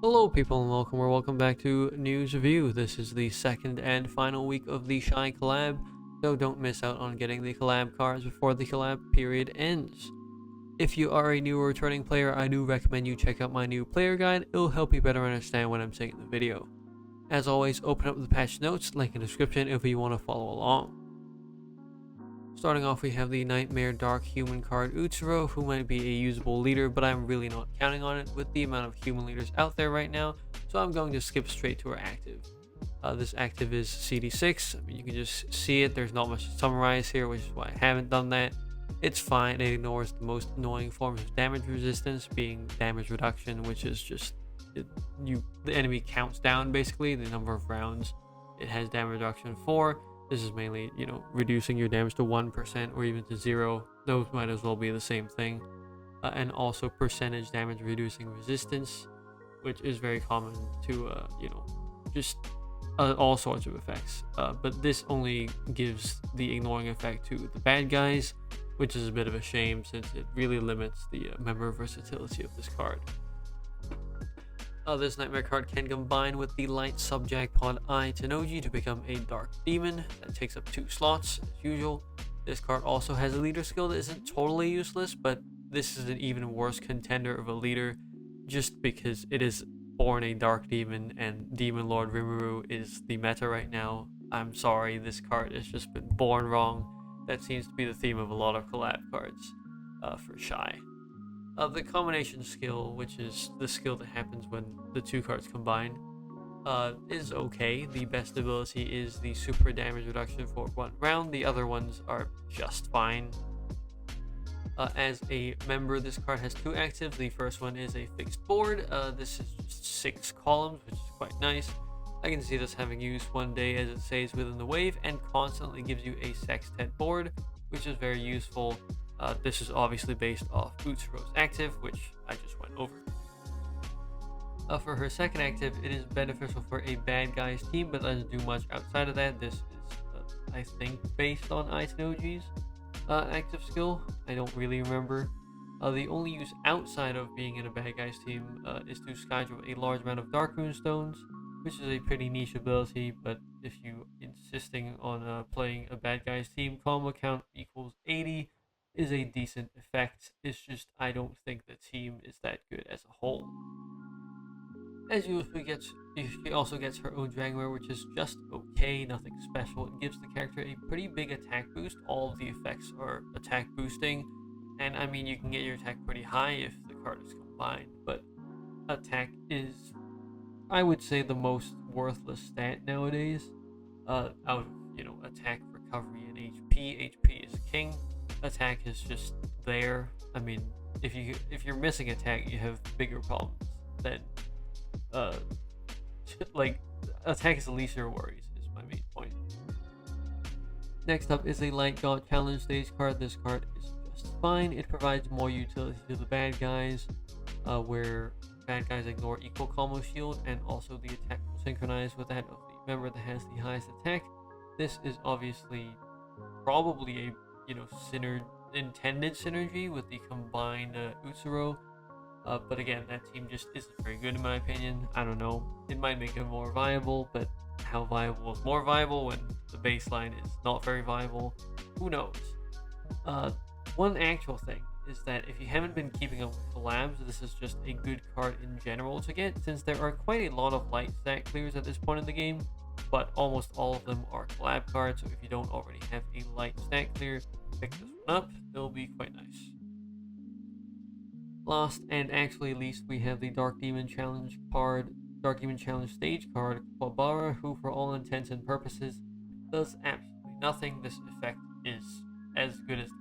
Hello people and welcome back to News Review. This is the second and final week of the Shy collab, so don't miss out on getting the collab cards before the collab period ends. If you are a new or returning player, I do recommend you check out my new player guide. It'll help you better understand what I'm saying in the video. As always, open up the patch notes, link in the description if you want to follow along. Starting off, we have the Nightmare Dark Human card Utsuro, who might be a usable leader, but I'm really not counting on it with the amount of human leaders out there right now, so I'm going to skip straight to her active. This active is CD6. I mean, you can just see it, there's not much to summarize here, which is why I haven't done that. It's fine, it ignores the most annoying forms of damage resistance, being damage reduction, which is just, the enemy counts down basically the number of rounds it has damage reduction for. This is mainly, reducing your damage to 1% or even to 0. Those might as well be the same thing. And also percentage damage reducing resistance, which is very common to, all sorts of effects. But this only gives the ignoring effect to the bad guys, which is a bit of a shame since it really limits the member versatility of this card. This Nightmare card can combine with the light subject pod Tetrology to become a dark demon that takes up 2 slots as usual. This card also has a leader skill that isn't totally useless, but this is an even worse contender of a leader just because it is born a dark demon and Demon Lord Rimuru is the meta right now. I'm sorry, this card has just been born wrong. That seems to be the theme of a lot of collab cards for Shy. The combination skill, which is the skill that happens when the 2 cards combine, is okay. The best ability is the super damage reduction for 1 round. The other ones are just fine. As a member, this card has 2 actives. The first one is a fixed board. This is just 6 columns, which is quite nice. I can see this having use one day as it stays within the wave and constantly gives you a sextet board, which is very useful. This is obviously based off Utsuro's active, which I just went over. For her second active, it is beneficial for a bad guy's team, but doesn't do much outside of that. This is, I think, based on Tetrology's active skill. I don't really remember. The only use outside of being in a bad guy's team is to schedule a large amount of Dark Rune Stones, which is a pretty niche ability, but if you insisting on playing a bad guy's team, combo count equals 80 is a decent effect. It's just I don't think the team is that good as a whole. As usual, she also gets her own Dragonhearted, which is just okay, nothing special. It gives the character a pretty big attack boost. All of the effects are attack boosting, and I mean you can get your attack pretty high if the card is combined, but attack is, I would say, the most worthless stat nowadays. Out of attack, recovery, and HP. HP is king. Attack is just there. I mean, if you're missing attack, you have bigger problems than attack is the least of your worries is my main point. Next up is a Light God Challenge stage card. This card is just fine. It provides more utility to the bad guys, where bad guys ignore equal combo shield, and also the attack will synchronize with that of the member that has the highest attack. This is obviously probably a intended synergy with the combined Utsuro, but again, that team just isn't very good in my opinion. I don't know, it might make it more viable, but how viable is more viable when the baseline is not very viable? Who knows? One actual thing is that if you haven't been keeping up with collabs, this is just a good card in general to get, since there are quite a lot of light stat clears at this point in the game, but almost all of them are collab cards, so if you don't already have a light stat clear, pick this one up, it'll be quite nice. Last and actually least, we have the Dark Demon Challenge stage card, Quabara, who for all intents and purposes does absolutely nothing. This effect is as good as doing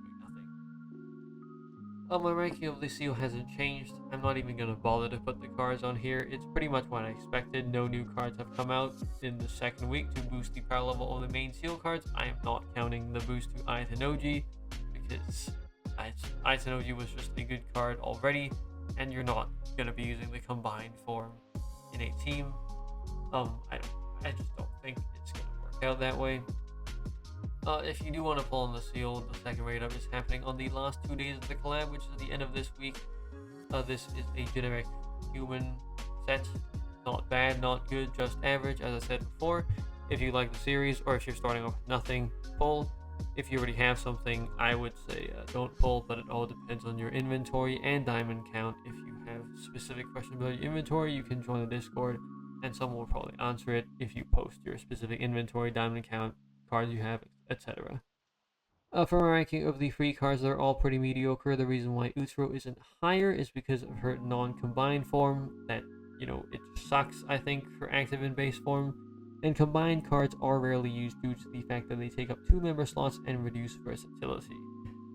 nothing. My ranking of the seal hasn't changed. I'm not even going to bother to put the cards on here. It's pretty much what I expected. No new cards have come out in the second week to boost the power level of the main seal cards. I am not counting the boost to Tetrology because Tetrology was just a good card already, and you're not going to be using the combined form in a team. I just don't think it's going to work out that way. If you do want to pull on the seal, the second raid up is happening on the last 2 days of the collab, which is the end of this week. This is a generic human set, Not bad, not good, just average, as I said before. If you like the series, or if you're starting off with nothing, pull. If you already have something, I would say don't pull, but it all depends on your inventory and diamond count. If you have specific questions about your inventory, you can join the Discord, and someone will probably answer it if you post your specific inventory, diamond count, cards you have, etc. For my ranking of the free cards, they're all pretty mediocre. The reason why Utsuro isn't higher is because of her non-combined form. That, it sucks, I think, for active and base form. And combined cards are rarely used due to the fact that they take up 2 member slots and reduce versatility.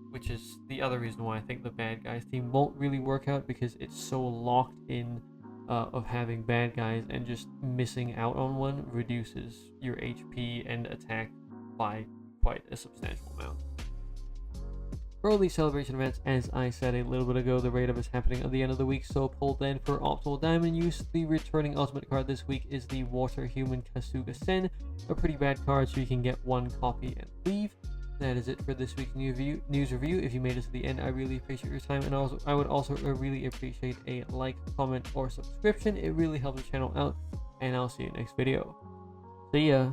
Which is the other reason why I think the bad guys team won't really work out, because it's so locked in of having bad guys, and just missing out on one reduces your HP and attack by quite a substantial amount. For all these celebration events, as I said a little bit ago, the raid up is happening at the end of the week, so pull then for optimal diamond use. The returning ultimate card this week is the Water Human Kasuga Sen, a pretty bad card, so you can get 1 copy and leave. That is it for this week's news review. If you made it to the end, I really appreciate your time, and I would also really appreciate a like, comment, or subscription. It really helps the channel out, and I'll see you next video. See ya!